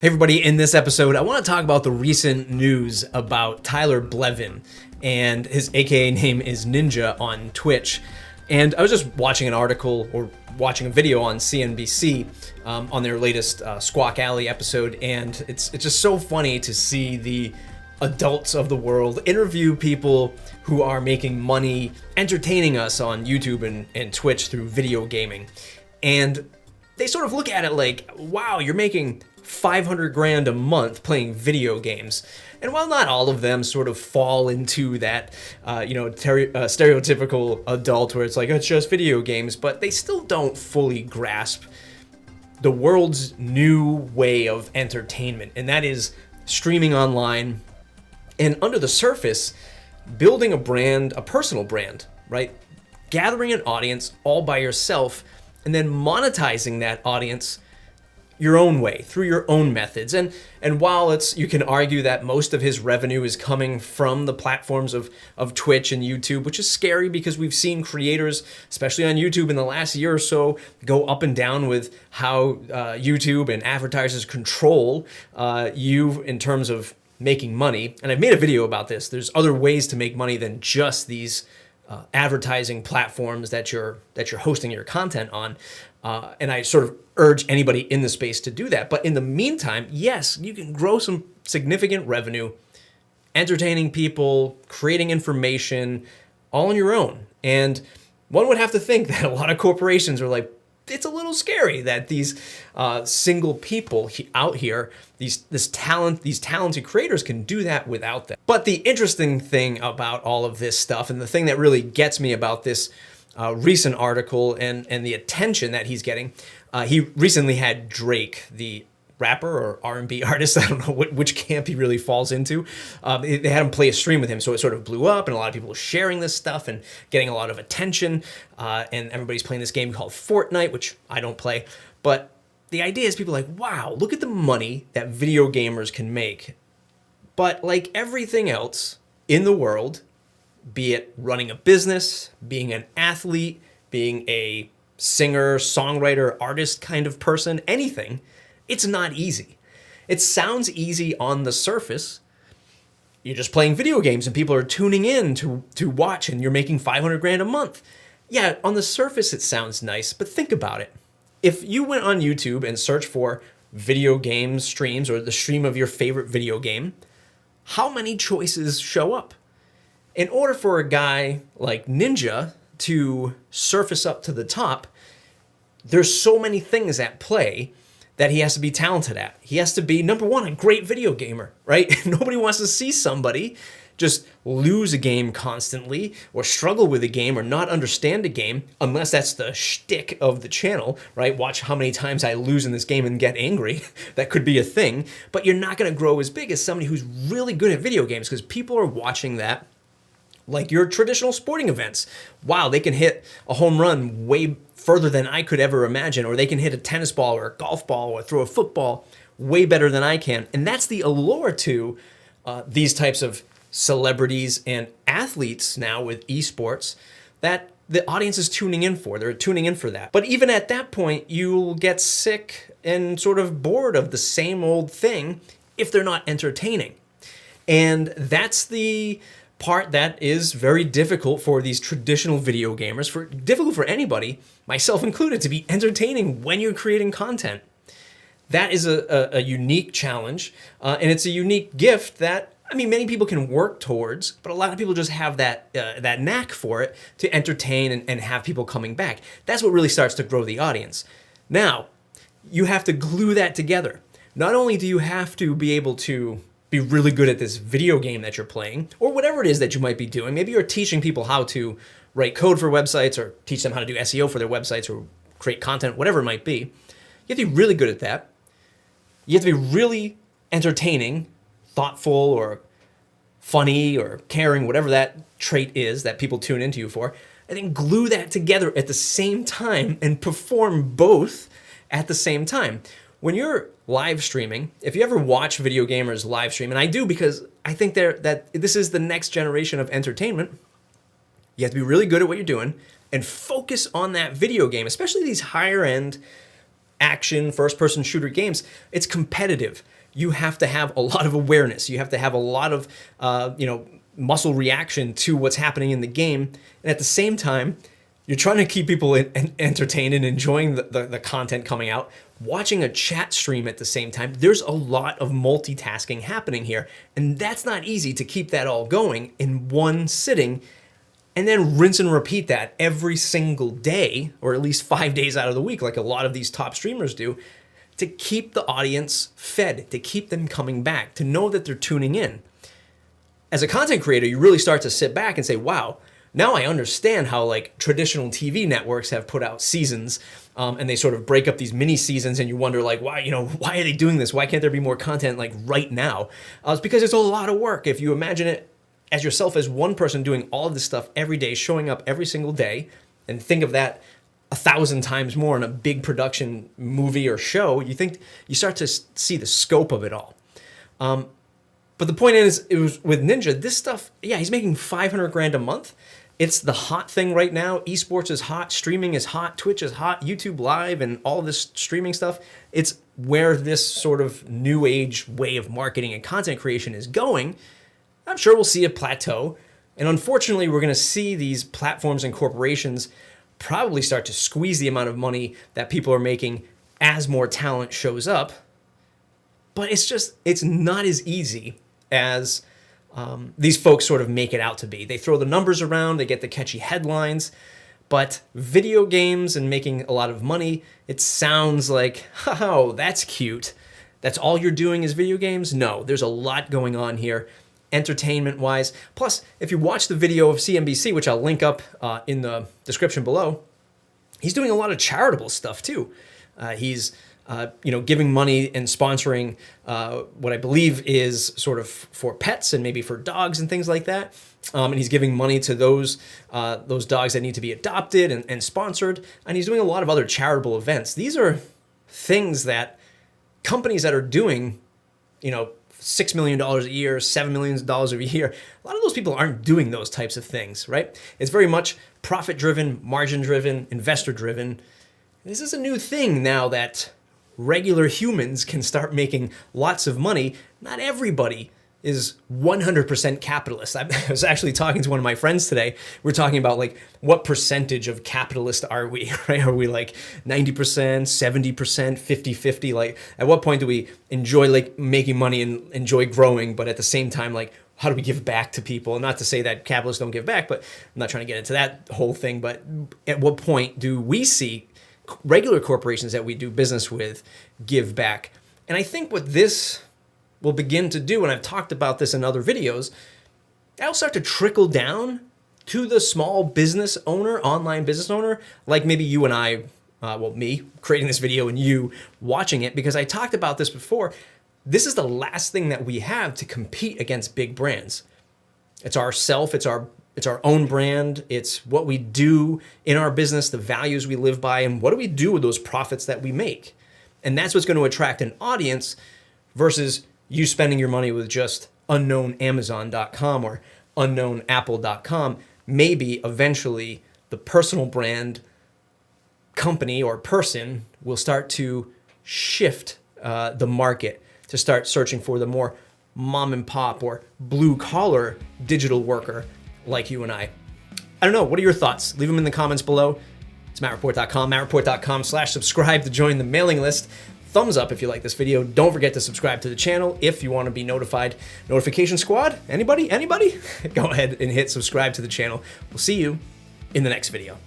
Hey everybody, in this episode, I want to talk about the recent news about Tyler Blevin, and his AKA name is Ninja on Twitch. And I was just watching an article or watching a video on CNBC on their latest Squawk Alley episode, and it's just so funny to see the adults of the world interview people who are making money entertaining us on YouTube and Twitch through video gaming. And they sort of look at it like, wow, you're making 500 grand a month playing video games. And while not all of them sort of fall into that, stereotypical adult where it's like, it's just video games, but they still don't fully grasp the world's new way of entertainment. And that is streaming online and under the surface, building a brand, a personal brand, right? Gathering an audience all by yourself and then monetizing that audience your own way, through your own methods. And while you can argue that most of his revenue is coming from the platforms of Twitch and YouTube, which is scary because we've seen creators, especially on YouTube in the last year or so, go up and down with how YouTube and advertisers control you in terms of making money. And I've made a video about this. There's other ways to make money than just these advertising platforms that you're hosting your content on. And I sort of urge anybody in the space to do that. But in the meantime, yes, you can grow some significant revenue, entertaining people, creating information, all on your own. And one would have to think that a lot of corporations are like, it's a little scary that these single people out here, these talented creators can do that without them. But the interesting thing about all of this stuff, and the thing that really gets me about this recent article and the attention that he's getting, he recently had Drake, the rapper or R&B artist, I don't know which camp he really falls into. They had him play a stream with him, so it sort of blew up, and a lot of people were sharing this stuff and getting a lot of attention, and everybody's playing this game called Fortnite, which I don't play. But the idea is people are like, wow, look at the money that video gamers can make. But like everything else in the world, be it running a business, being an athlete, being a singer, songwriter, artist kind of person, anything, it's not easy. It sounds easy on the surface. You're just playing video games and people are tuning in to watch and you're making 500 grand a month. Yeah, on the surface it sounds nice, but think about it. If you went on YouTube and searched for video game streams or the stream of your favorite video game, how many choices show up? In order for a guy like Ninja to surface up to the top, there's so many things at play that he has to be talented at. He has to be, number one, a great video gamer, right? Nobody wants to see somebody just lose a game constantly or struggle with a game or not understand a game unless that's the shtick of the channel, right? Watch how many times I lose in this game and get angry. That could be a thing, but you're not gonna grow as big as somebody who's really good at video games because people are watching that like your traditional sporting events. Wow, they can hit a home run way further than I could ever imagine, or they can hit a tennis ball or a golf ball or throw a football way better than I can. And that's the allure to these types of celebrities and athletes now with eSports that the audience is tuning in for. They're tuning in for that. But even at that point, you'll get sick and sort of bored of the same old thing if they're not entertaining. And that's the part that is very difficult for these traditional video gamers, difficult for anybody, myself included, to be entertaining when you're creating content. That is a unique challenge, and it's a unique gift that, I mean, many people can work towards, but a lot of people just have that knack for it to entertain and have people coming back. That's what really starts to grow the audience. Now, you have to glue that together. Not only do you have to be able to be really good at this video game that you're playing, or whatever it is that you might be doing. Maybe you're teaching people how to write code for websites or teach them how to do SEO for their websites or create content, whatever it might be. You have to be really good at that. You have to be really entertaining, thoughtful, or funny, or caring, whatever that trait is that people tune into you for, and then glue that together at the same time and perform both at the same time. When you're live streaming, if you ever watch video gamers live stream, and I do because I think that this is the next generation of entertainment, you have to be really good at what you're doing and focus on that video game, especially these higher end action first-person shooter games, it's competitive. You have to have a lot of awareness. You have to have a lot of, muscle reaction to what's happening in the game. And at the same time, you're trying to keep people entertained and enjoying the content coming out, watching a chat stream at the same time. There's a lot of multitasking happening here. And that's not easy to keep that all going in one sitting and then rinse and repeat that every single day, or at least 5 days out of the week, like a lot of these top streamers do, to keep the audience fed, to keep them coming back, to know that they're tuning in. As a content creator, you really start to sit back and say, wow, now I understand how like traditional TV networks have put out seasons, and they sort of break up these mini seasons, and you wonder like, why are they doing this? Why can't there be more content like right now? It's because it's a lot of work. If you imagine it as yourself as one person doing all of this stuff every day, showing up every single day, and think of that 1,000 times more in a big production movie or show, you start to see the scope of it all. But the point is, it was with Ninja, this stuff, yeah, he's making 500 grand a month. It's the hot thing right now. Esports is hot, streaming is hot, Twitch is hot, YouTube Live and all this streaming stuff. It's where this sort of new age way of marketing and content creation is going. I'm sure we'll see a plateau. And unfortunately, we're going to see these platforms and corporations probably start to squeeze the amount of money that people are making as more talent shows up. But it's not as easy as these folks sort of make it out to be. They throw the numbers around, they get the catchy headlines, but video games and making a lot of money, it sounds like, oh, that's cute. That's all you're doing is video games? No, there's a lot going on here, entertainment-wise. Plus, if you watch the video of CNBC, which I'll link up in the description below, he's doing a lot of charitable stuff too. He's giving money and sponsoring what I believe is sort of for pets and maybe for dogs and things like that. And he's giving money to those dogs that need to be adopted and sponsored. And he's doing a lot of other charitable events. These are things that companies that are doing, $6 million a year, $7 million a year, a lot of those people aren't doing those types of things, right? It's very much profit-driven, margin-driven, investor-driven. This is a new thing now that regular humans can start making lots of money. Not everybody is 100% capitalist. I was actually talking to one of my friends today. We're talking about like what percentage of capitalist are we, right? Are we like 90%, 70%, 50-50? Like at what point do we enjoy like making money and enjoy growing, but at the same time, like how do we give back to people? Not to say that capitalists don't give back, but I'm not trying to get into that whole thing. But at what point do we see regular corporations that we do business with give back? And I think what this will begin to do, and I've talked about this in other videos, that'll start to trickle down to the small business owner, online business owner, like maybe you and I, me creating this video and you watching it, because I talked about this before. This is the last thing that we have to compete against big brands. It's ourself, it's our own brand, it's what we do in our business, the values we live by, and what do we do with those profits that we make? And that's what's going to attract an audience versus you spending your money with just unknown Amazon.com or unknown Apple.com. Maybe eventually the personal brand company or person will start to shift the market to start searching for the more mom and pop or blue collar digital worker like you and I. I don't know. What are your thoughts? Leave them in the comments below. It's mattreport.com, mattreport.com/subscribe to join the mailing list. Thumbs up if you like this video. Don't forget to subscribe to the channel if you want to be notified. Notification squad? Anybody? Go ahead and hit subscribe to the channel. We'll see you in the next video.